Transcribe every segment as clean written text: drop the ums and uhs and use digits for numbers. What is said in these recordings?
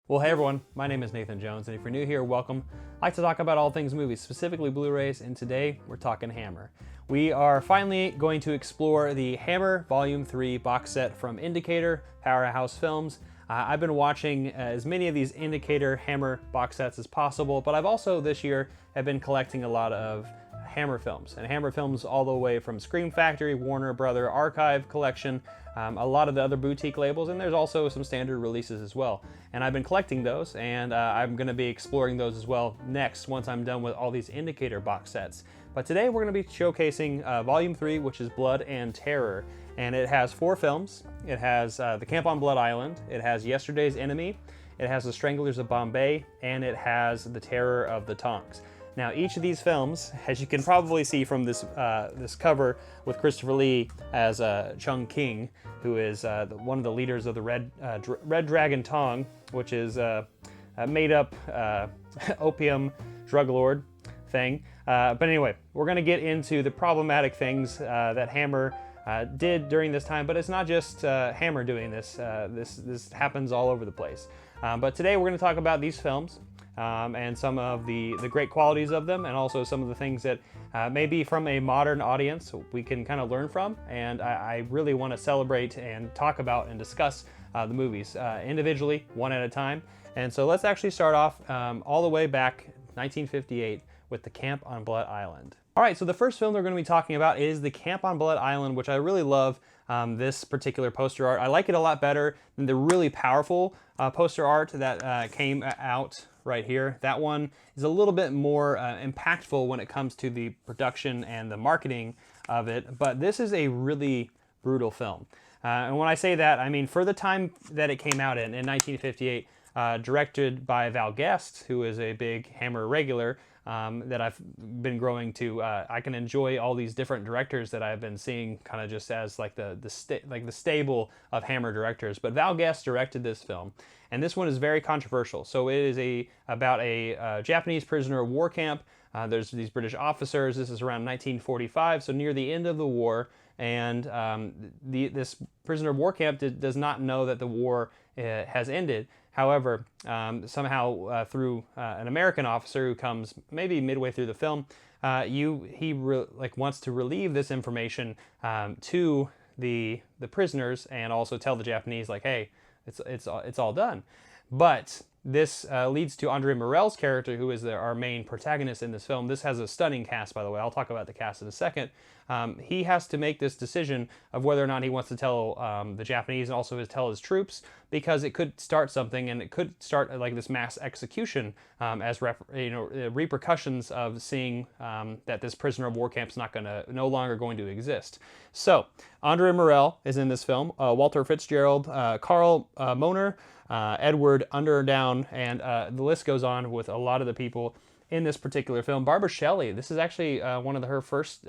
Well, hey everyone, my name is Nathan Jones, and if you're new here, welcome. I like to talk about all things movies, specifically Blu-rays, and today we're talking Hammer. We are finally going to explore the Hammer Volume 3 box set from Indicator, Powerhouse Films. I've been watching as many of these Indicator Hammer box sets as possible, but I've also this year have been collecting a lot of Hammer films, and Hammer films all the way from Scream Factory, Warner Brother Archive Collection, a lot of the other boutique labels, and there's also some standard releases as well. And I've been collecting those, and I'm going to be exploring those as well next once I'm done with all these Indicator box sets. But today we're going to be showcasing Volume 3, which is Blood and Terror, and it has 4 films. It has The Camp on Blood Island, it has Yesterday's Enemy, it has The Stranglers of Bombay, and it has The Terror of the Tongs. Now, each of these films, as you can probably see from this this cover with Christopher Lee as Chung King, who is one of the leaders of the Red Dragon Tong, which is a made-up opium drug lord thing. But anyway, we're going to get into the problematic things that Hammer did during this time. But it's not just Hammer doing this. This happens all over the place. But today we're going to talk about these films. And some of the great qualities of them, and also some of the things that maybe from a modern audience we can kind of learn from. And I really want to celebrate and talk about and discuss the movies individually, one at a time. And so let's actually start off all the way back 1958 with The Camp on Blood Island. All right, so the first film we're going to be talking about is The Camp on Blood Island, which I really love this particular poster art. I like it a lot better than the really powerful poster art that came out right here. That one is a little bit more impactful when it comes to the production and the marketing of it, but this is a really brutal film. And when I say that, I mean for the time that it came out in 1958, directed by Val Guest, who is a big Hammer regular that I've been growing to. I can enjoy all these different directors that I've been seeing kind of just as like the stable of Hammer directors. But Val Guest directed this film, and this one is very controversial. So it is about a Japanese prisoner of war camp. There's these British officers. This is around 1945, so near the end of the war, and this prisoner of war camp does not know that the war has ended. However, somehow through an American officer who comes maybe midway through the film, he wants to relieve this information to the prisoners, and also tell the Japanese, like, hey, it's all done. But this leads to Andre Morell's character, who is our main protagonist in this film. This has a stunning cast, by the way. I'll talk about the cast in a second. He has to make this decision of whether or not he wants to tell the Japanese, and also tell his troops, because it could start something, and it could start like this mass execution as repercussions of seeing that this prisoner of war camp is no longer going to exist. So Andre Morell is in this film. Walter Fitzgerald, Carl Moner, Edward Underdown, and the list goes on with a lot of the people in this particular film. Barbara Shelley, this is actually one of her first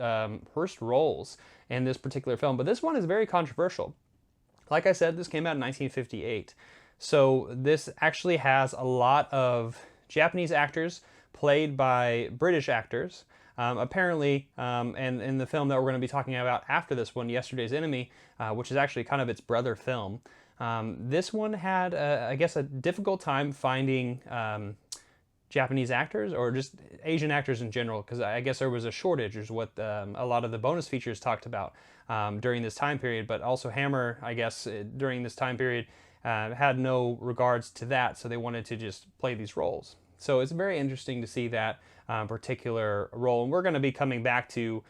roles in this particular film, but this one is very controversial. Like I said, this came out in 1958, so this actually has a lot of Japanese actors played by British actors. Apparently, and in the film that we're going to be talking about after this one, Yesterday's Enemy, which is actually kind of its brother film, this one had, I guess, a difficult time finding Japanese actors, or just Asian actors in general, because I guess there was a shortage, is what a lot of the bonus features talked about during this time period. But also Hammer, I guess, during this time period had no regards to that, so they wanted to just play these roles. So it's very interesting to see that particular role, and we're going to be coming back to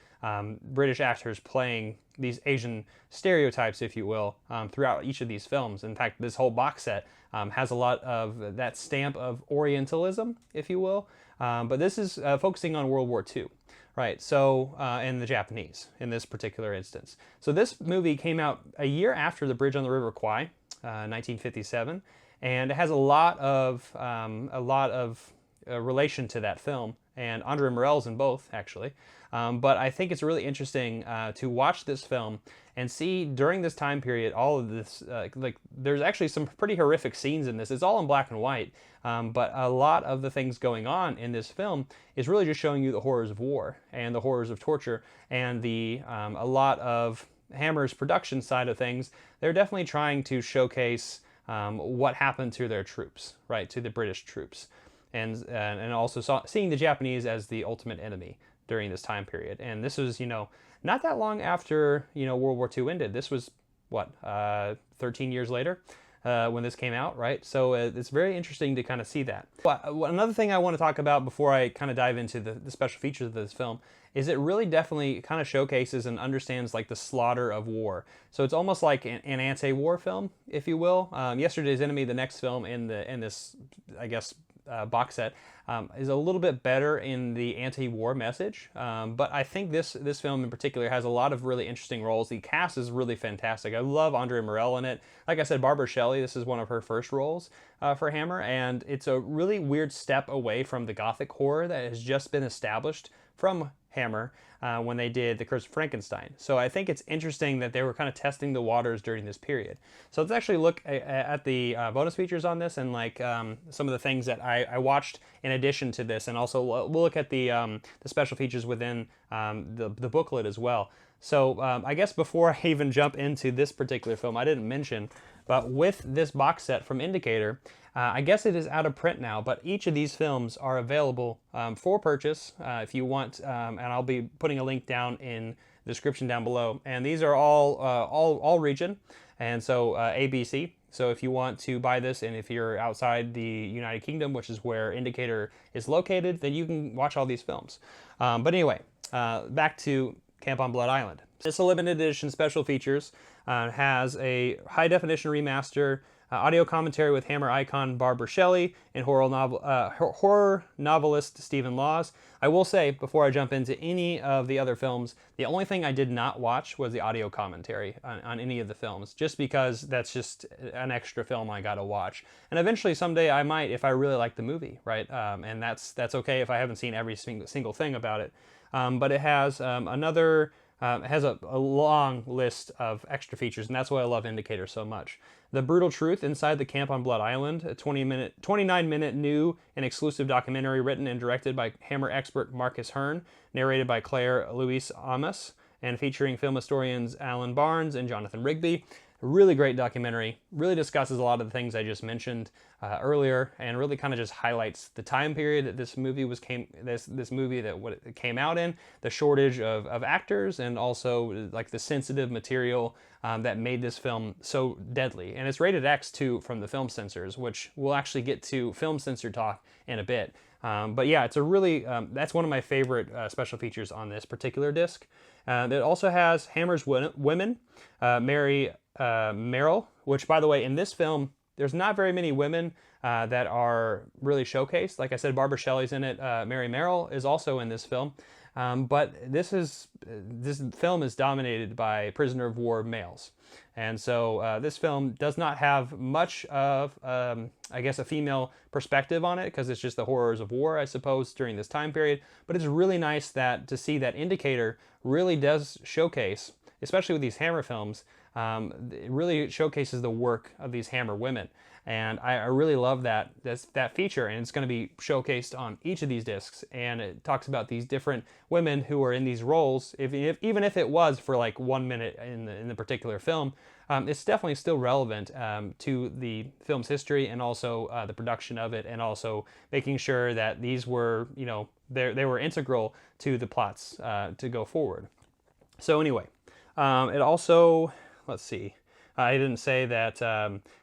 British actors playing these Asian stereotypes, if you will, throughout each of these films. In fact, this whole box set has a lot of that stamp of Orientalism, if you will, but this is focusing on World War II, right? So, and the Japanese in this particular instance. So this movie came out a year after The Bridge on the River Kwai, 1957, and it has a lot of relation to that film, and Andre Morell's in both, actually. But I think it's really interesting to watch this film and see during this time period all of this, there's actually some pretty horrific scenes in this. It's all in black and white, but a lot of the things going on in this film is really just showing you the horrors of war and the horrors of torture, and a lot of Hammer's production side of things. They're definitely trying to showcase what happened to their troops, right, to the British troops, and also seeing the Japanese as the ultimate enemy during this time period. And this was, not that long after, World War II ended. This was, what, 13 years later when this came out, right? So it's very interesting to kind of see that. Another thing I want to talk about before I kind of dive into the special features of this film is it really definitely kind of showcases and understands like the slaughter of war. So it's almost like an anti-war film, if you will. Yesterday's Enemy, the next film in this, I guess, box set, is a little bit better in the anti-war message, but I think this film in particular has a lot of really interesting roles. The cast is really fantastic. I love Andre Morell in it. Like I said, Barbara Shelley, this is one of her first roles for Hammer, and it's a really weird step away from the gothic horror that has just been established from Hammer when they did The Curse of Frankenstein. So I think it's interesting that they were kind of testing the waters during this period. So let's actually look at the bonus features on this and like some of the things that I watched in addition to this, and also we'll look at the special features within the booklet as well. So I guess before I even jump into this particular film, I didn't mention, but with this box set from Indicator, I guess it is out of print now, but each of these films are available for purchase if you want, and I'll be putting a link down in the description down below. And these are all region, and so ABC. So if you want to buy this, and if you're outside the United Kingdom, which is where Indicator is located, then you can watch all these films. But anyway, back to Camp on Blood Island. This limited edition special features has a high definition remaster, audio commentary with Hammer icon Barbara Shelley, and horror novelist Stephen Laws. I will say, before I jump into any of the other films, the only thing I did not watch was the audio commentary on any of the films, just because that's just an extra film I gotta watch. And eventually someday I might, if I really like the movie, right? And that's okay if I haven't seen every single thing about it. But it has it has a long list of extra features, and that's why I love Indicator so much. The Brutal Truth Inside the Camp on Blood Island, a 29-minute new and exclusive documentary written and directed by Hammer expert Marcus Hearn, narrated by Claire Louise Amos, and featuring film historians Alan Barnes and Jonathan Rigby. A really great documentary, really discusses a lot of the things I just mentioned earlier, and really kind of just highlights the time period that this movie came out in, the shortage of actors, and also like the sensitive material that made this film so deadly. And it's rated X too from the film censors, which we'll actually get to film censor talk in a bit. But yeah, it's a really, that's one of my favorite special features on this particular disc. It also has Hammer's women, Mary Morell, which, by the way, in this film, there's not very many women that are really showcased. Like I said, Barbara Shelley's in it. Mary Morell is also in this film. But this film is dominated by prisoner of war males. And so this film does not have much of, I guess, a female perspective on it, because it's just the horrors of war, I suppose, during this time period. But it's really nice to see that Indicator really does showcase, especially with these Hammer films, it really showcases the work of these Hammer women. And I really love that feature, and it's going to be showcased on each of these discs. And it talks about these different women who are in these roles. Even if it was for like 1 minute in the particular film, it's definitely still relevant to the film's history, and also the production of it, and also making sure that these were, they were integral to the plots to go forward. So anyway, it also, let's see. I didn't say that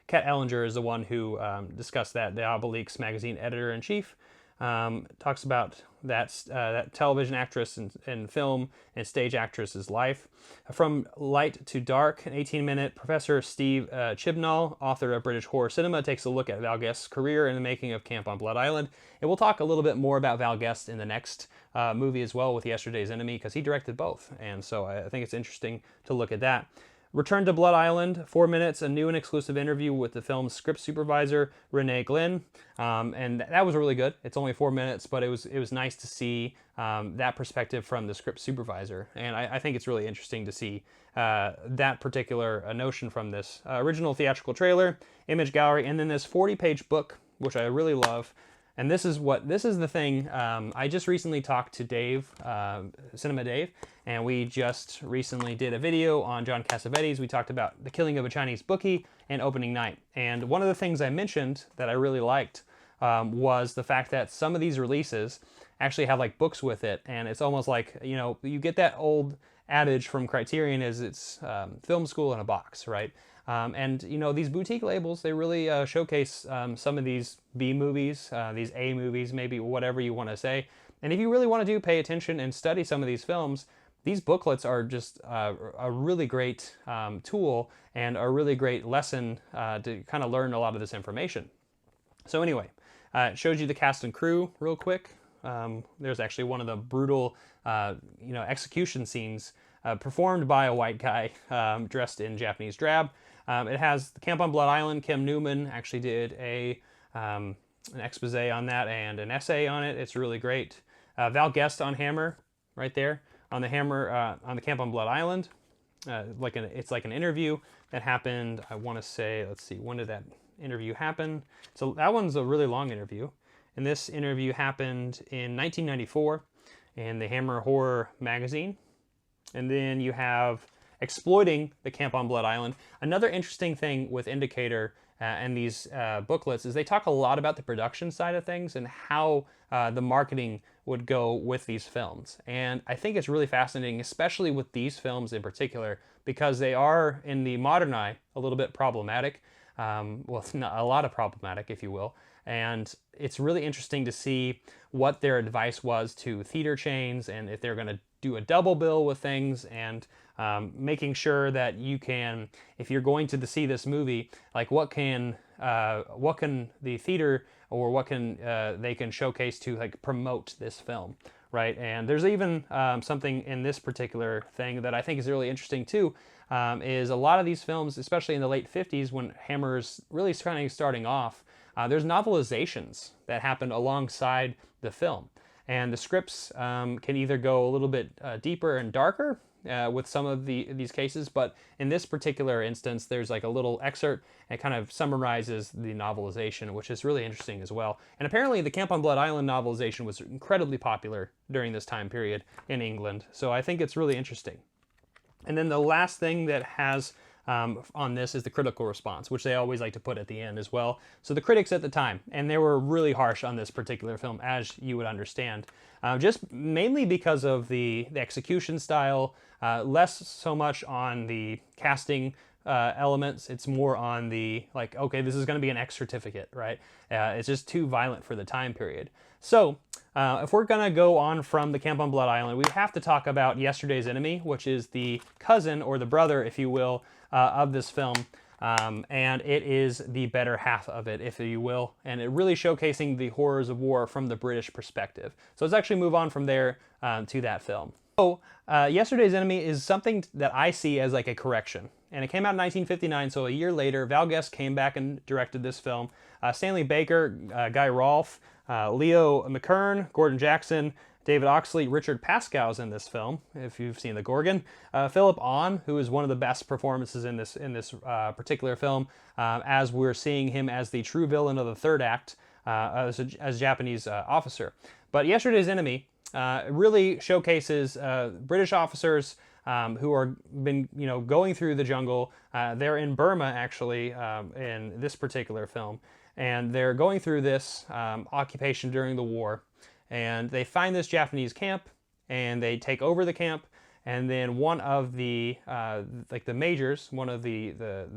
Kat Ellinger is the one who discussed that, the Obelix magazine editor-in-chief. Talks about that television actress and film and stage actress's life. From Light to Dark, an 18-minute, Professor Steve Chibnall, author of British horror cinema, takes a look at Val Guest's career in the making of Camp on Blood Island. And we'll talk a little bit more about Val Guest in the next movie as well, with Yesterday's Enemy, because he directed both. And so I think it's interesting to look at that. Return to Blood Island, 4 minutes, a new and exclusive interview with the film's script supervisor, Renee Glynn. And that was really good. It's only 4 minutes, but it was nice to see that perspective from the script supervisor. And I think it's really interesting to see that particular notion from this original theatrical trailer, image gallery, and then this 40-page book, which I really love. And this is the thing. I just recently talked to Dave, Cinema Dave, and we just recently did a video on John Cassavetes. We talked about The Killing of a Chinese Bookie and Opening Night. And one of the things I mentioned that I really liked was the fact that some of these releases actually have like books with it, and it's almost like, you know, you get that old adage from Criterion is it's film school in a box, right? And you know, these boutique labels, they really showcase some of these B movies, these A movies, maybe whatever you want to say. And if you really want to pay attention and study some of these films, these booklets are just a really great tool and a really great lesson to kind of learn a lot of this information. So anyway, it shows you the cast and crew real quick. There's actually one of the brutal, you know, execution scenes performed by a white guy dressed in Japanese drab. It has the Camp on Blood Island. Kim Newman actually did an expose on that and an essay on it. It's really great. Val Guest on Hammer, right there on the Hammer on the Camp on Blood Island. It's like an interview that happened. I want to say, let's see, when did that interview happen? So that one's a really long interview, and this interview happened in 1994 in the Hammer Horror magazine. And then you have Exploiting the Camp on Blood Island. Another interesting thing with Indicator and these booklets is they talk a lot about the production side of things and how the marketing would go with these films. And I think it's really fascinating, especially with these films in particular, because they are, in the modern eye, a little bit problematic. Well, it's not a lot of problematic, if you will. And it's really interesting to see what their advice was to theater chains, and if they're going to do a double bill with things, and making sure that you can, if you're going to see this movie, like what can the theater or what can they can showcase to like promote this film, right? And there's even something in this particular thing that I think is really interesting too. Is a lot of these films, especially in the late 50s when Hammer's really kind of starting off, there's novelizations that happened alongside the film. And the scripts can either go a little bit deeper and darker with some of these cases, but in this particular instance, there's like a little excerpt and it kind of summarizes the novelization, which is really interesting as well. And apparently the Camp on Blood Island novelization was incredibly popular during this time period in England, so I think it's really interesting. And then the last thing that has on this is the critical response, which they always like to put at the end as well. So the critics at the time, and they were really harsh on this particular film, as you would understand, just mainly because of the execution style, less so much on the casting elements. It's more on the, like, okay, this is going to be an X certificate, right? It's just too violent for the time period. So if we're going to go on from the Camp on Blood Island, we have to talk about Yesterday's Enemy, which is the cousin, or the brother, if you will, of this film. And it is the better half of it, if you will, and it really showcasing the horrors of war from the British perspective. So let's actually move on from there to that film. So Yesterday's Enemy is something that I see as like a correction. And it came out in 1959, so a year later, Val Guest came back and directed this film. Stanley Baker, Guy Rolfe, Leo McKern, Gordon Jackson, David Oxley, Richard Pascow's in this film, if you've seen The Gorgon. Philip Ahn, who is one of the best performances in this particular film, as we're seeing him as the true villain of the third act, as a Japanese officer. But Yesterday's Enemy really showcases British officers who are going through the jungle. They're in Burma, actually, in this particular film, and they're going through this occupation during the war. And they find this Japanese camp, and they take over the camp. And then one of the the majors, one of the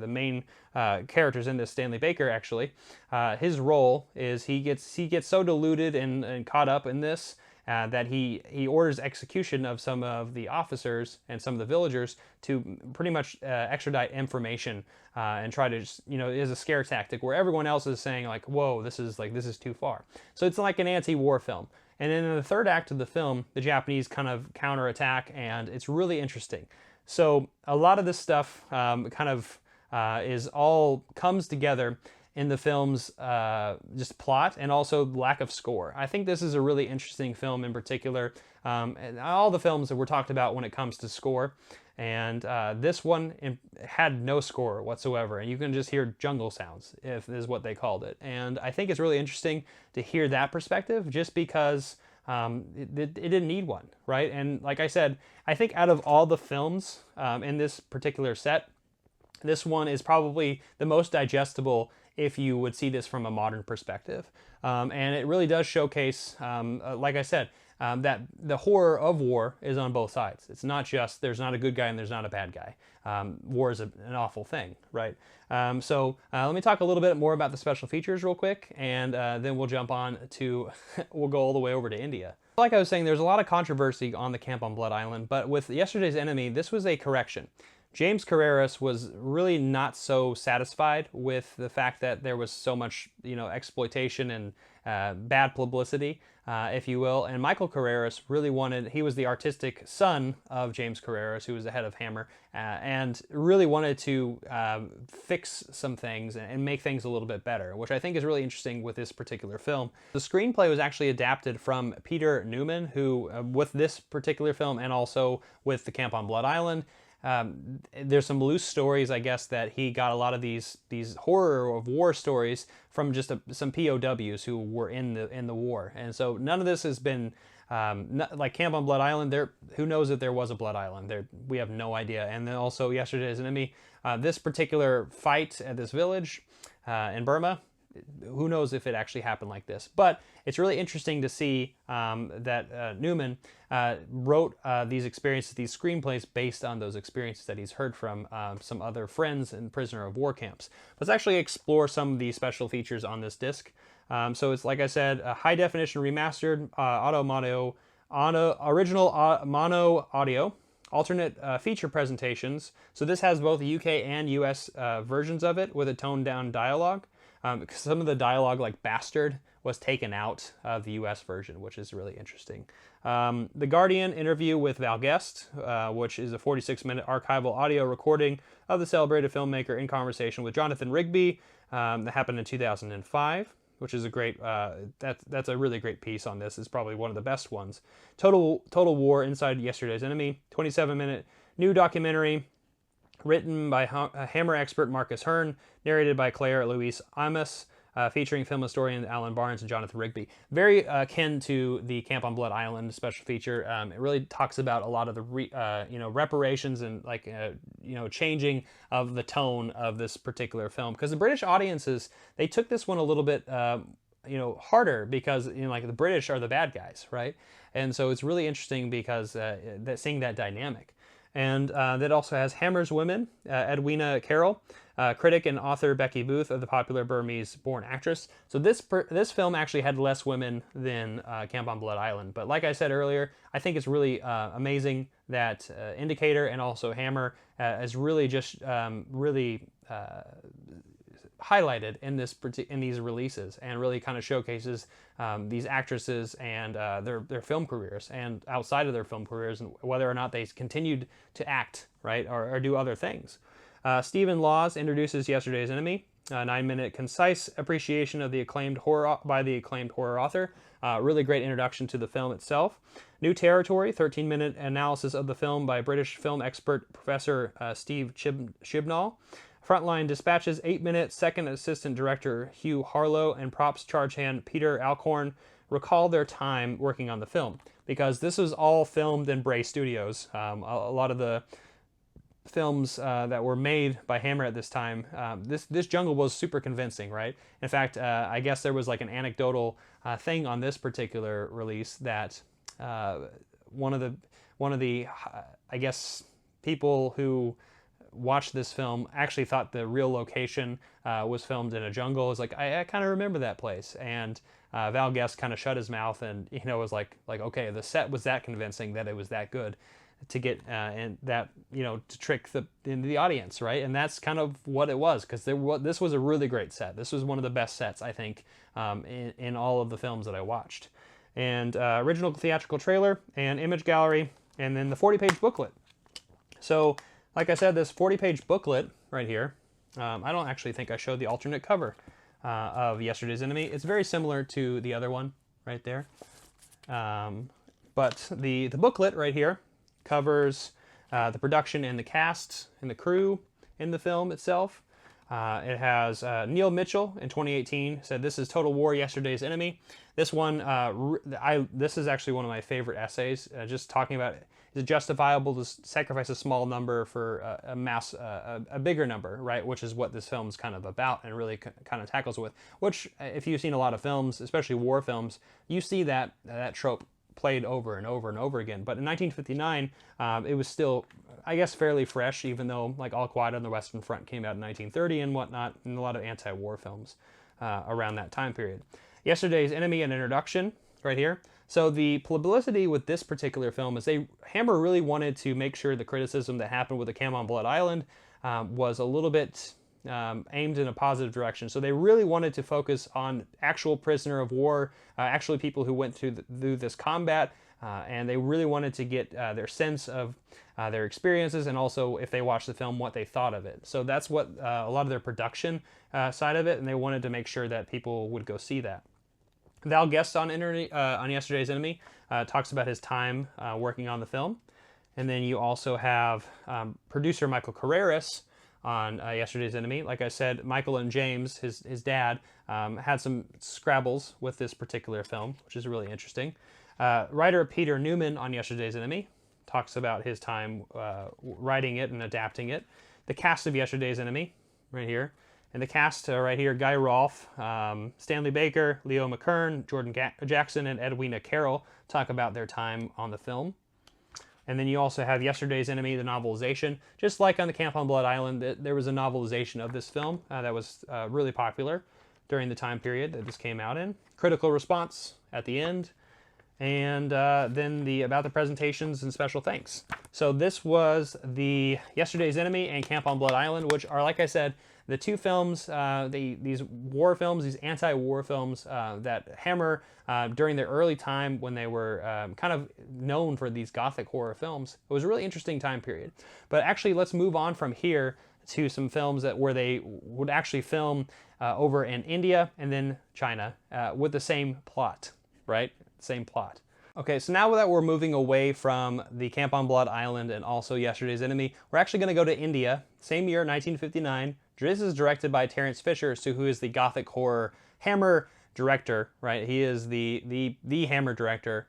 main characters in this, Stanley Baker, actually, his role is he gets so deluded and caught up in this that he orders execution of some of the officers and some of the villagers to pretty much extradite information and try to just, it is a scare tactic where everyone else is saying like, whoa, this is too far. So it's like an anti-war film. And then in the third act of the film, the Japanese kind of counterattack, and it's really interesting. So a lot of this stuff comes together, in the film's just plot and also lack of score. I think this is a really interesting film in particular. And all the films that were talked about when it comes to score, and this one had no score whatsoever, and you can just hear jungle sounds, if is what they called it. And I think it's really interesting to hear that perspective, just because it didn't need one, right? And like I said, I think out of all the films in this particular set, this one is probably the most digestible if you would see this from a modern perspective. And it really does showcase, like I said, that the horror of war is on both sides. It's not just there's not a good guy and there's not a bad guy. War is an awful thing, right? So let me talk a little bit more about the special features real quick, and then we'll jump on to, we'll go all the way over to India. Like I was saying, there's a lot of controversy on the Camp on Blood Island, but with Yesterday's Enemy, this was a correction. James Carreras was really not so satisfied with the fact that there was so much, exploitation and bad publicity, if you will. And Michael Carreras really wanted, he was the artistic son of James Carreras, who was the head of Hammer, and really wanted to fix some things and make things a little bit better, which I think is really interesting with this particular film. The screenplay was actually adapted from Peter Newman, who, with this particular film and also with the Camp on Blood Island, there's some loose stories, I guess, that he got a lot of these horror of war stories from just some POWs who were in the war, and so none of this has been like Camp on Blood Island. Who knows if there was a Blood Island? We have no idea. And then also Yesterday's Enemy, this particular fight at this village in Burma, who knows if it actually happened like this. But it's really interesting to see that Newman wrote these experiences, these screenplays based on those experiences that he's heard from some other friends in prisoner of war camps. Let's actually explore some of the special features on this disc. So it's, like I said, a high definition remastered original mono audio, alternate feature presentations. So this has both UK and US versions of it with a toned down dialogue. Some of the dialogue, like bastard, was taken out of the US version, which is really interesting. The Guardian interview with Val Guest, which is a 46-minute archival audio recording of the celebrated filmmaker in conversation with Jonathan Rigby, that happened in 2005, which is a great, that's a really great piece on this. It's probably one of the best ones. Total War Inside Yesterday's Enemy, 27-minute new documentary, written by Hammer expert Marcus Hearn, narrated by Claire Louise Amos, featuring film historian Alan Barnes and Jonathan Rigby. Very akin to the Camp on Blood Island special feature. It really talks about a lot of the reparations and changing of the tone of this particular film, because the British audiences, they took this one a little bit harder, because the British are the bad guys, right? And so it's really interesting because seeing that dynamic. And that also has Hammer's Women, Edwina Carroll, critic and author Becky Booth, of the popular Burmese-born actress. So this film actually had less women than Camp on Blood Island. But like I said earlier, I think it's really amazing that Indicator and also Hammer is really just highlighted in these releases, and really kind of showcases these actresses and their film careers, and outside of their film careers, and whether or not they continued to act, right, or do other things. Stephen Laws introduces Yesterday's Enemy, a 9-minute concise appreciation of the acclaimed horror author. Really great introduction to the film itself. New Territory, 13-minute analysis of the film by British film expert Professor Steve Chibnall. Frontline Dispatches, 8-minute, second assistant director Hugh Harlow and props charge hand Peter Alcorn recall their time working on the film, because this was all filmed in Bray Studios. A lot of the films that were made by Hammer at this time, this jungle was super convincing, right? In fact, I guess there was like an anecdotal thing on this particular release that one of the I guess people who watched this film actually thought the real location was filmed in a jungle. It's like, I kind of remember that place. And Val Guest kind of shut his mouth and was like, okay, the set was that convincing that it was that good to get and that to trick the audience, right? And that's kind of what it was, because this was a really great set. This was one of the best sets, I think, in all of the films that I watched. And original theatrical trailer and image gallery, and then the 40-page booklet. So, like I said, this 40-page booklet right here, I don't actually think I showed the alternate cover. of Yesterday's Enemy. It's very similar to the other one right there. But the booklet right here covers the production and the cast and the crew in the film itself. It has Neil Mitchell in 2018 said, "This is Total War, Yesterday's Enemy." This one, this is actually one of my favorite essays, just talking about, is it justifiable to sacrifice a small number for a bigger number, right? Which is what this film is kind of about and really kind of tackles with. Which, if you've seen a lot of films, especially war films, you see that trope played over and over and over again. But in 1959, it was still, I guess, fairly fresh, even though like All Quiet on the Western Front came out in 1930 and whatnot, and a lot of anti-war films around that time period. Yesterday's Enemy, an introduction right here. So the publicity with this particular film is Hammer really wanted to make sure the criticism that happened with the Camp on Blood Island was a little bit aimed in a positive direction. So they really wanted to focus on actual prisoner of war, actually people who went through this combat, and they really wanted to get their sense of their experiences, and also, if they watched the film, what they thought of it. So that's what a lot of their production side of it, and they wanted to make sure that people would go see that. Val Guest on Yesterday's Enemy talks about his time working on the film. And then you also have producer Michael Carreras on Yesterday's Enemy. Like I said, Michael and James, his dad, had some scrabbles with this particular film, which is really interesting. Writer Peter Newman on Yesterday's Enemy talks about his time writing it and adapting it. The cast of Yesterday's Enemy, right here. And the cast right here, Guy Rolfe, Stanley Baker, Leo McKern, Jordan Jackson, and Edwina Carroll talk about their time on the film. And then you also have Yesterday's Enemy, the novelization. Just like on the Camp on Blood Island, there was a novelization of this film that was really popular during the time period that this came out in. Critical response at the end. And then about the presentations and special thanks. So this was the Yesterday's Enemy and Camp on Blood Island, which are, like I said, the two films, these war films, these anti-war films that Hammer, during their early time when they were kind of known for these gothic horror films, it was a really interesting time period. But actually, let's move on from here to some films where they would actually film over in India and then China with the same plot, right? Same plot. Okay, so now that we're moving away from the Camp on Blood Island and also Yesterday's Enemy, we're actually going to go to India, same year, 1959. This is directed by Terence Fisher, who is the gothic horror Hammer director, right? He is the Hammer director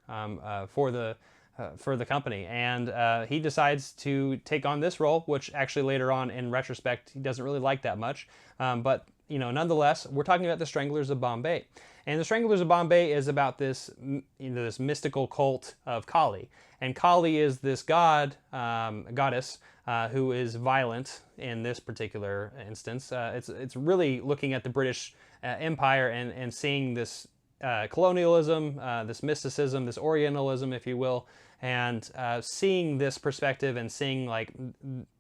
for the company, and he decides to take on this role, which actually later on, in retrospect, he doesn't really like that much. But nonetheless, we're talking about the Stranglers of Bombay. And the Stranglers of Bombay is about this, this mystical cult of Kali. And Kali is this goddess, who is violent in this particular instance. It's really looking at the British Empire and seeing this colonialism, this mysticism, this Orientalism, if you will, and seeing this perspective and seeing like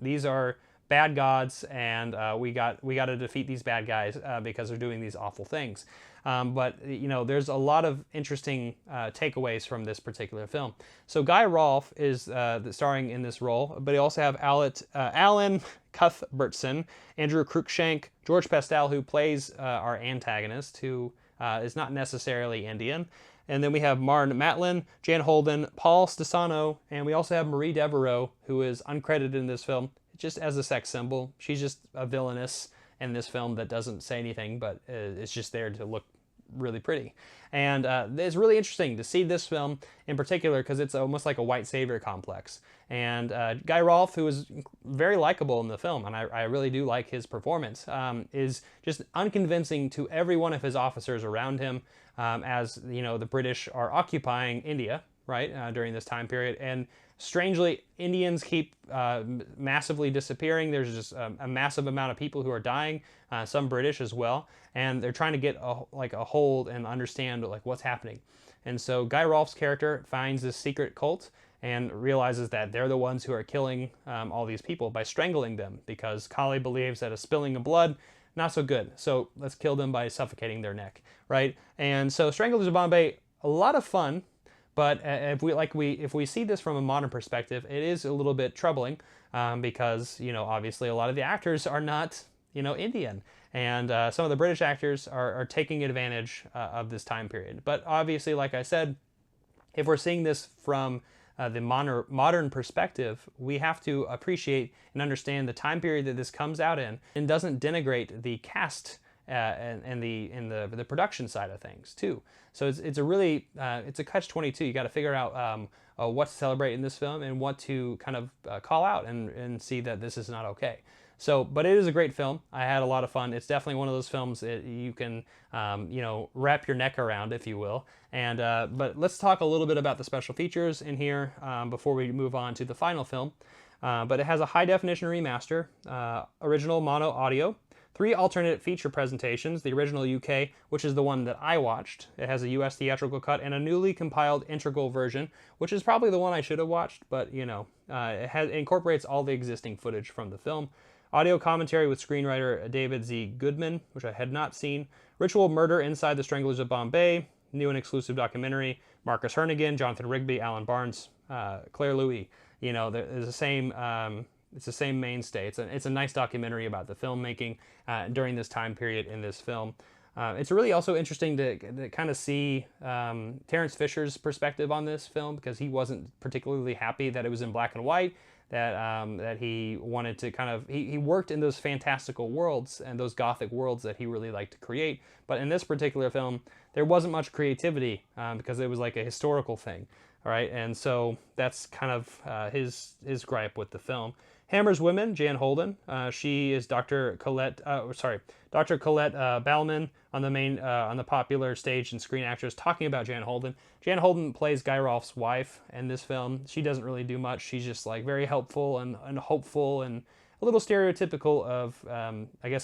these are bad gods, and we got to defeat these bad guys because they're doing these awful things. But there's a lot of interesting takeaways from this particular film. So Guy Rolfe is starring in this role, but you also have Alan Cuthbertson, Andrew Cruikshank, George Pastel, who plays our antagonist, who is not necessarily Indian. And then we have Marn Matlin, Jan Holden, Paul Stefano, and we also have Marie Devereaux, who is uncredited in this film, just as a sex symbol. She's just a villainess in this film that doesn't say anything, but it's just there to look really pretty. And it's really interesting to see this film in particular because it's almost like a white savior complex. And Guy Rolfe, who is very likable in the film, and I really do like his performance, is just unconvincing to every one of his officers around him, as the British are occupying India, right, during this time period. And strangely, Indians keep massively disappearing. There's just a massive amount of people who are dying, some British as well, and they're trying to get a hold and understand what's happening. And so Guy Rolfe's character finds this secret cult and realizes that they're the ones who are killing all these people by strangling them, because Kali believes that a spilling of blood, not so good. So let's kill them by suffocating their neck, right? And so Stranglers of Bombay, a lot of fun. But if we see this from a modern perspective, it is a little bit troubling because obviously a lot of the actors are not Indian. And some of the British actors are taking advantage of this time period. But obviously, like I said, if we're seeing this from the modern perspective, we have to appreciate and understand the time period that this comes out in, and doesn't denigrate the cast and the production side of things too. So it's a really it's a catch-22. You got to figure out what to celebrate in this film and what to kind of call out and see that this is not okay. So, but it is a great film. I had a lot of fun. It's definitely one of those films that you can, wrap your neck around, if you will. And but let's talk a little bit about the special features in here before we move on to the final film. But it has a high definition remaster, original mono audio, 3 alternate feature presentations, the original UK, which is the one that I watched. It has a US theatrical cut and a newly compiled integral version, which is probably the one I should have watched, but it incorporates all the existing footage from the film. Audio commentary with screenwriter David Z. Goodman, which I had not seen. Ritual Murder Inside the Stranglers of Bombay, new and exclusive documentary. Marcus Hernigan, Jonathan Rigby, Alan Barnes, Claire Louis. There's the same. It's the same mainstay. It's a nice documentary about the filmmaking during this time period in this film. It's really also interesting to kind of see Terence Fisher's perspective on this film, because he wasn't particularly happy that it was in black and white. That he wanted to he worked in those fantastical worlds and those gothic worlds that he really liked to create. But in this particular film, there wasn't much creativity because it was like a historical thing. All right, and so that's kind of his gripe with the film. Hammer's women, Jan Holden. She is Dr. Colette Bauman on the popular stage and screen actress, talking about Jan Holden. Jan Holden plays Guy Rolfe's wife in this film. She doesn't really do much. She's just like very helpful and hopeful and a little stereotypical of,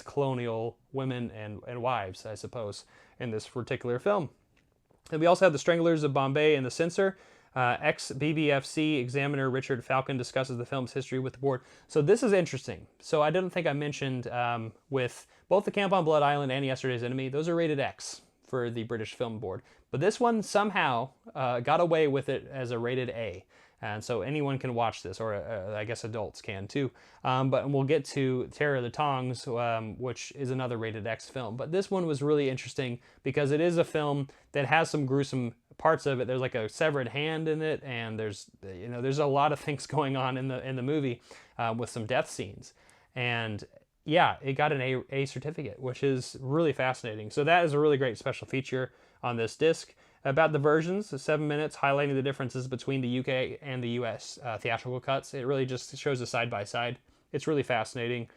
colonial women and wives, I suppose, in this particular film. And we also have the Stranglers of Bombay and the Censor. Ex-BBFC examiner Richard Falcon discusses the film's history with the board. So this is interesting. So I didn't think I mentioned with both The Camp on Blood Island and Yesterday's Enemy, those are rated X for the British Film Board. But this one somehow got away with it as a rated A. And so anyone can watch this, or I guess adults can too. But we'll get to Terror of the Tongs, which is another rated X film. But this one was really interesting because it is a film that has some gruesome parts of it. There's like a severed hand in it, and there's a lot of things going on in the movie with some death scenes. And yeah, it got an A certificate, which is really fascinating. So that is a really great special feature on this disc. About the versions, 7 minutes, highlighting the differences between the UK and the US theatrical cuts. It really just shows a side-by-side. It's really fascinating.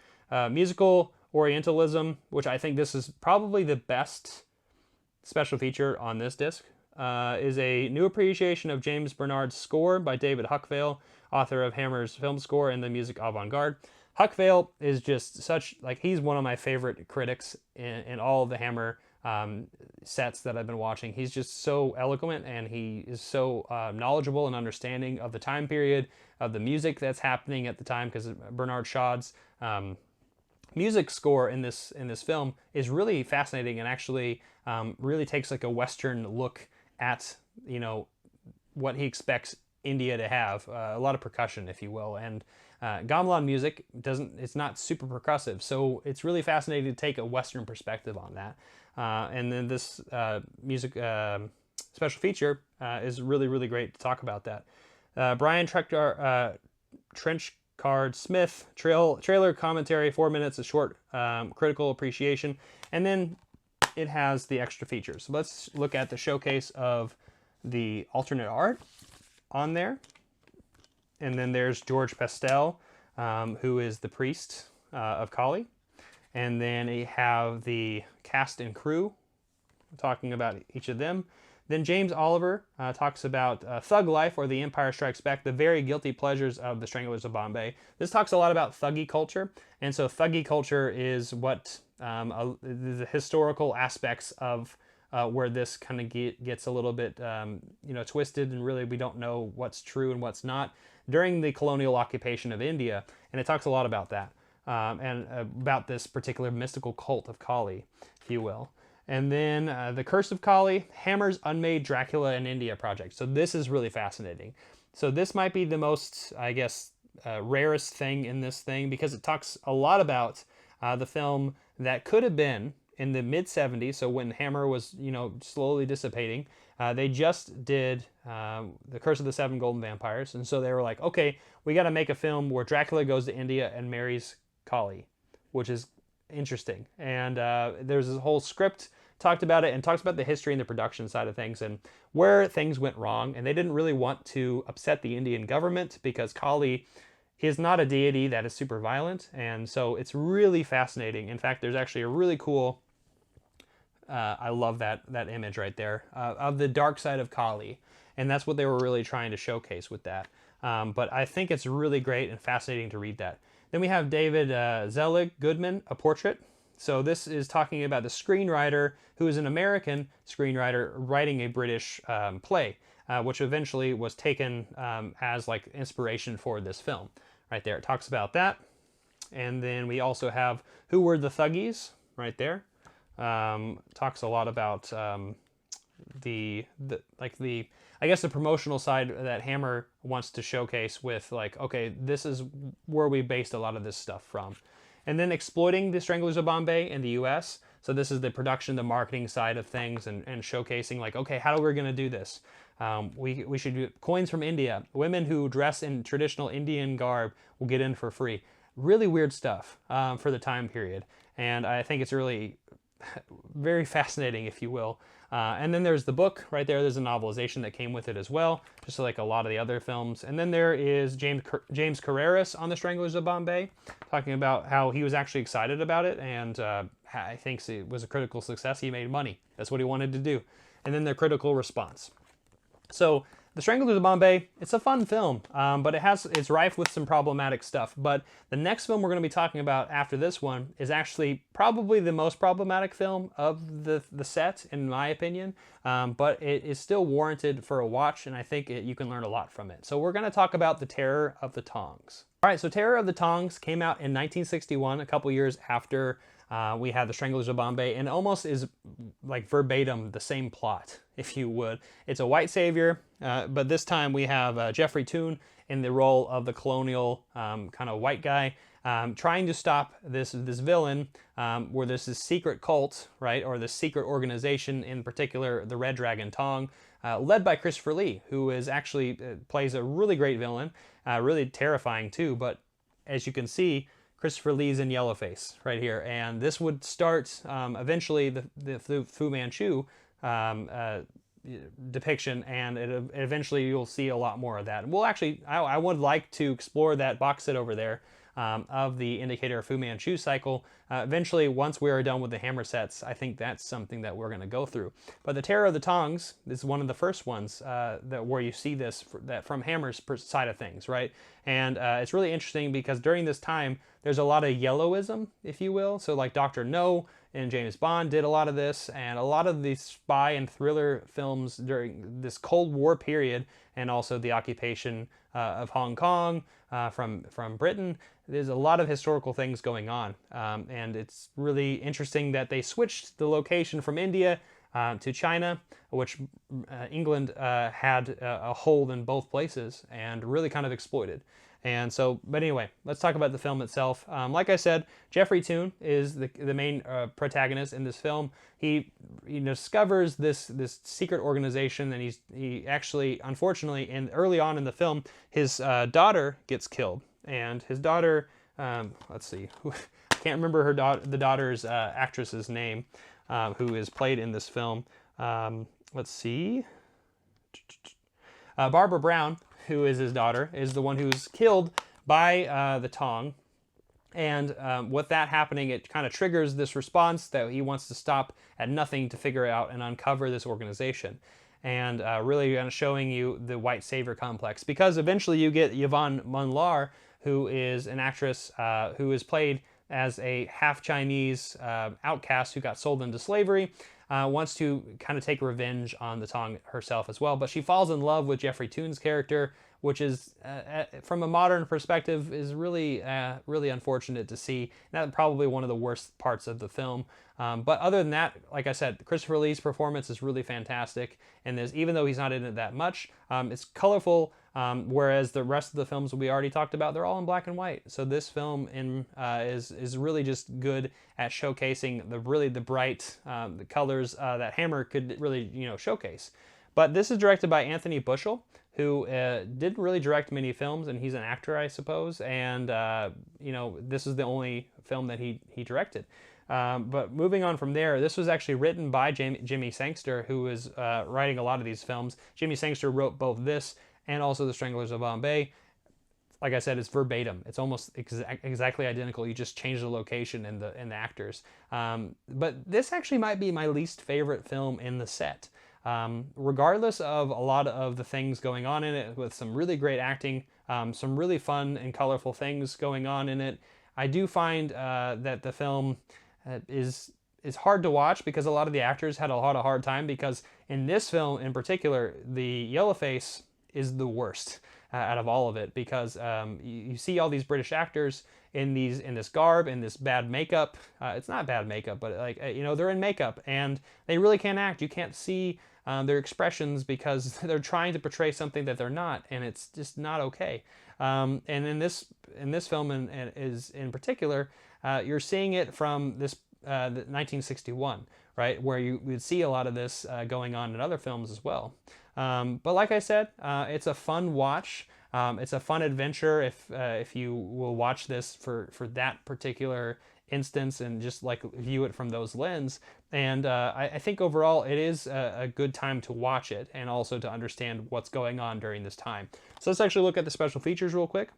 Musical Orientalism, which I think this is probably the best special feature on this disc, is a new appreciation of James Bernard's score by David Huckvale, author of Hammer's film score and the music avant-garde. Huckvale is just he's one of my favorite critics in all of the Hammer sets that I've been watching. He's just so eloquent, and he is so knowledgeable and understanding of the time period, of the music that's happening at the time, because Bernard Shaw's music score in this film is really fascinating, and actually really takes like a Western look at what he expects India to have, a lot of percussion, if you will, and gamelan music it's not super percussive, so it's really fascinating to take a Western perspective on that. And then this music special feature is really, really great to talk about that. Brian Trenchard Smith, trailer commentary, 4 minutes, a short critical appreciation, and then it has the extra features. So let's look at the showcase of the alternate art on there. And then there's George Pestel, who is the priest of Kali. And then you have the cast and crew talking about each of them. Then James Oliver talks about Thug Life, or The Empire Strikes Back, the very guilty pleasures of the Stranglers of Bombay. This talks a lot about thuggy culture. And so thuggy culture is what the historical aspects of where this kind of gets a little bit twisted, and really we don't know what's true and what's not during the colonial occupation of India. And it talks a lot about that. And about this particular mystical cult of Kali, if you will. And then The Curse of Kali, Hammer's Unmade Dracula in India project. So this is really fascinating. So this might be the most, rarest thing in this thing, because it talks a lot about the film that could have been in the mid-70s, so when Hammer was, slowly dissipating. They just did The Curse of the Seven Golden Vampires, and so they were like, okay, we got to make a film where Dracula goes to India and marries Kali, which is interesting. And there's this whole script talked about it and talks about the history and the production side of things and where things went wrong. And they didn't really want to upset the Indian government because Kali is not a deity that is super violent. And so it's really fascinating. In fact, there's actually a really cool, I love that image right there, of the dark side of Kali. And that's what they were really trying to showcase with that. But I think it's really great and fascinating to read that. Then we have David Zelig, Goodman, A Portrait. So this is talking about the screenwriter who is an American screenwriter writing a British play, which eventually was taken as like inspiration for this film. Right there, it talks about that. And then we also have Who Were the Thuggies, right there. Talks a lot about I guess the promotional side that Hammer wants to showcase with like, okay, this is where we based a lot of this stuff from. And then exploiting the Stranglers of Bombay in the US. So this is the production, the marketing side of things and showcasing like, okay, how are we going to do this? We should do coins from India. Women who dress in traditional Indian garb will get in for free. Really weird stuff for the time period. And I think it's really very fascinating, if you will. And then there's the book right there. There's a novelization that came with it as well, just like a lot of the other films. And then there is James Carreras on The Stranglers of Bombay, talking about how he was actually excited about it, and I think it was a critical success. He made money. That's what he wanted to do. And then the critical response. So The Stranglers of Bombay, it's a fun film, but it's rife with some problematic stuff. But the next film we're going to be talking about after this one is actually probably the most problematic film of the set, in my opinion. But it is still warranted for a watch, and I think you can learn a lot from it. So we're going to talk about The Terror of the Tongs. All right, so Terror of the Tongs came out in 1961, a couple years after we had The Stranglers of Bombay, and almost is like verbatim the same plot, if you would. It's a white savior, but this time we have Jeffrey Toone in the role of the colonial kind of white guy, trying to stop this villain, where there's this secret cult, right, or this secret organization, in particular the Red Dragon Tong, led by Christopher Lee, who is actually plays a really great villain, really terrifying too. But as you can see, Christopher Lee's in yellowface right here, and this would start eventually the Fu Manchu depiction, and eventually you'll see a lot more of that. We'll actually, I would like to explore that box set over there of the Indicator of Fu Manchu cycle. Eventually, once we are done with the Hammer sets, I think that's something that we're going to go through. But the Terror of the Tongs is one of the first ones where you see this from Hammer's side of things, right? And it's really interesting because during this time, there's a lot of yellowism, if you will. So like Dr. No and James Bond did a lot of this, and a lot of these spy and thriller films during this Cold War period, and also the occupation of Hong Kong from Britain. There's a lot of historical things going on, and it's really interesting that they switched the location from India to China, which England had a hold in both places and really kind of exploited. And so, but anyway, let's talk about the film itself. Like I said, Jeffrey Toone is the main protagonist in this film. He discovers this secret organization, and he actually, unfortunately, early on in the film, his daughter gets killed, and his daughter, let's see, I can't remember the daughter's actress's name, who is played in this film. Let's see, Barbara Brown, who is his daughter, is the one who's killed by the Tong. And with that happening, it kind of triggers this response that he wants to stop at nothing to figure out and uncover this organization. And really kind of showing you the white savior complex. Because eventually you get Yvonne Munlar, who is an actress who is played as a half-Chinese outcast who got sold into slavery. Wants to kind of take revenge on the Tong herself as well, but she falls in love with Jeffrey Toone's character, which is, from a modern perspective, is really really unfortunate to see. That's probably one of the worst parts of the film. But other than that, like I said, Christopher Lee's performance is really fantastic, and even though he's not in it that much, it's colorful. Whereas the rest of the films we already talked about, they're all in black and white. So this film is really just good at showcasing the bright the colors that Hammer could really showcase. But this is directed by Anthony Bushell, who didn't really direct many films, and he's an actor, I suppose. And this is the only film that he directed. But moving on from there, this was actually written by Jimmy Sangster, who is writing a lot of these films. Jimmy Sangster wrote both this and also The Stranglers of Bombay. Like I said, it's verbatim. It's almost exactly identical. You just change the location and the actors. But this actually might be my least favorite film in the set. Regardless of a lot of the things going on in it, with some really great acting, some really fun and colorful things going on in it, I do find that the film is hard to watch because a lot of the actors had a lot of hard time, because in this film in particular, the yellowface is the worst out of all of it, because you see all these British actors in this garb, in this bad makeup. It's not bad makeup, but they're in makeup and they really can't act. You can't see their expressions because they're trying to portray something that they're not, and it's just not okay. And in this film in particular, you're seeing it from this 1961, right, where you would see a lot of this going on in other films as well. But like I said, it's a fun watch. It's a fun adventure if you will watch this for that particular instance and just like view it from those lens. And I think overall it is a good time to watch it and also to understand what's going on during this time. So let's actually look at the special features real quick.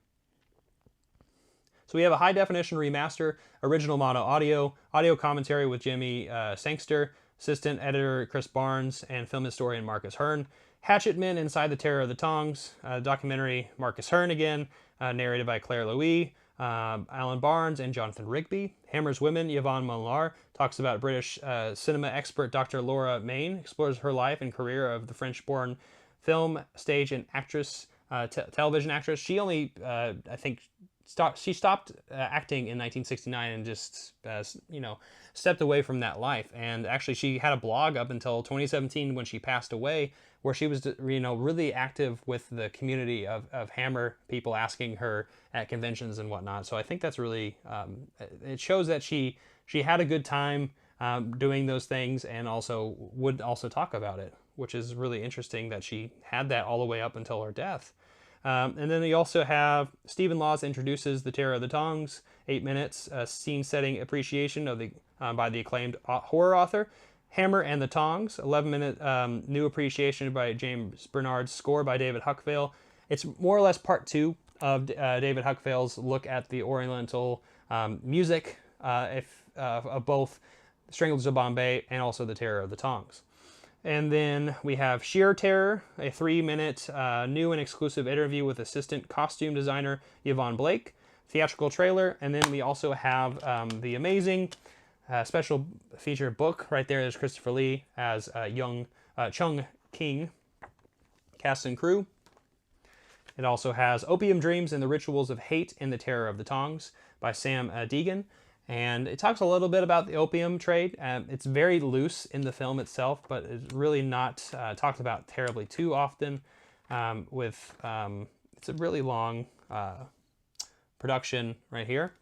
So we have a high definition remaster, original mono audio commentary with Jimmy Sangster, assistant editor Chris Barnes, and film historian Marcus Hearn. Hatchetmen Inside the Terror of the Tongs, documentary Marcus Hearn again, narrated by Claire Louis, Alan Barnes, and Jonathan Rigby. Hammer's Women, Yvonne Munlar, talks about British cinema expert Dr. Laura Main, explores her life and career of the French-born film, stage, and actress, television actress. She only, I think, stopped acting in 1969 and just, stepped away from that life. And actually, she had a blog up until 2017 when she passed away, where she was, really active with the community of Hammer people, asking her at conventions and whatnot. So I think that's really, it shows that she had a good time doing those things, and also would also talk about it, which is really interesting that she had that all the way up until her death. And then we also have Stephen Laws introduces The Terror of the Tongs, 8 minutes, scene-setting appreciation of by the acclaimed horror author. Hammer and the Tongs, 11-minute new appreciation by James Bernard's score by David Huckvale. It's more or less part 2 of David Huckvale's look at the Oriental music of both Stranglers of Bombay and also The Terror of the Tongs. And then we have Sheer Terror, a 3-minute new and exclusive interview with assistant costume designer Yvonne Blake, theatrical trailer, and then we also have the amazing special feature book. Right there is Christopher Lee as young Chung King, cast and crew. It also has Opium Dreams and the Rituals of Hate in the Terror of the Tongs by Sam Deegan. And it talks a little bit about the opium trade. It's very loose in the film itself, but it's really not talked about terribly too often. It's a really long production right here.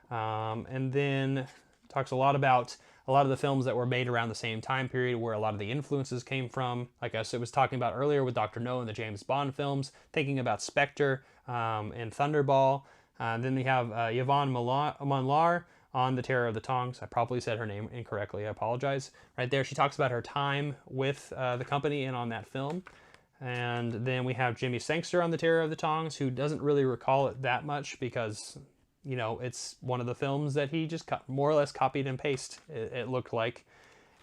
And then talks a lot about a lot of the films that were made around the same time period, where a lot of the influences came from. Like I was talking about earlier with Dr. No and the James Bond films, thinking about Spectre and Thunderball. Then we have Yvonne Munlar on The Terror of the Tongs. I probably said her name incorrectly. I apologize. Right there, she talks about her time with the company and on that film. And then we have Jimmy Sangster on The Terror of the Tongs, who doesn't really recall it that much because, it's one of the films that he just more or less copied and pasted, it looked like.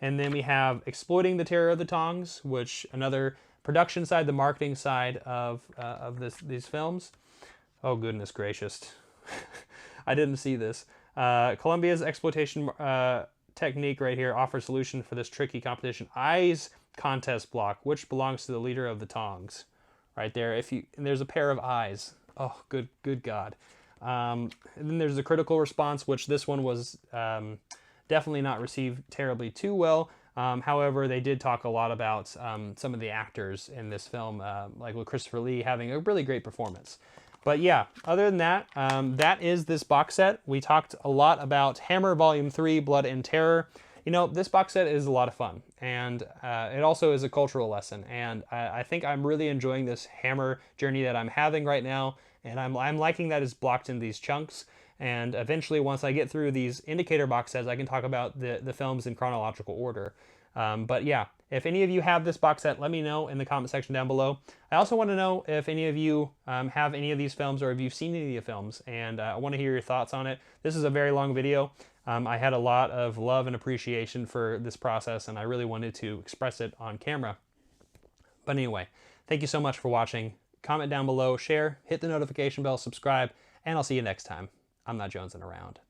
And then we have Exploiting the Terror of the Tongs, which another production side, the marketing side of these films. Oh, goodness gracious. I didn't see this. Columbia's exploitation technique right here offers solution for this tricky competition. Eyes contest block, which belongs to the leader of the Tongs. right there. And there's a pair of eyes. Oh, good God. And then there's the critical response, which this one was definitely not received terribly too well. However, they did talk a lot about some of the actors in this film, like with Christopher Lee having a really great performance. But yeah, other than that, that is this box set. We talked a lot about Hammer Volume 3, Blood and Terror. You know, this box set is a lot of fun, and it also is a cultural lesson. And I think I'm really enjoying this Hammer journey that I'm having right now, and I'm liking that it's blocked in these chunks. And eventually, once I get through these indicator box sets, I can talk about the films in chronological order. But yeah, if any of you have this box set, let me know in the comment section down below. I also want to know if any of you have any of these films, or if you've seen any of the films, and I want to hear your thoughts on it. This is a very long video. I had a lot of love and appreciation for this process, and I really wanted to express it on camera. But anyway, thank you so much for watching. Comment down below, share, hit the notification bell, subscribe, and I'll see you next time. I'm not jonesing around.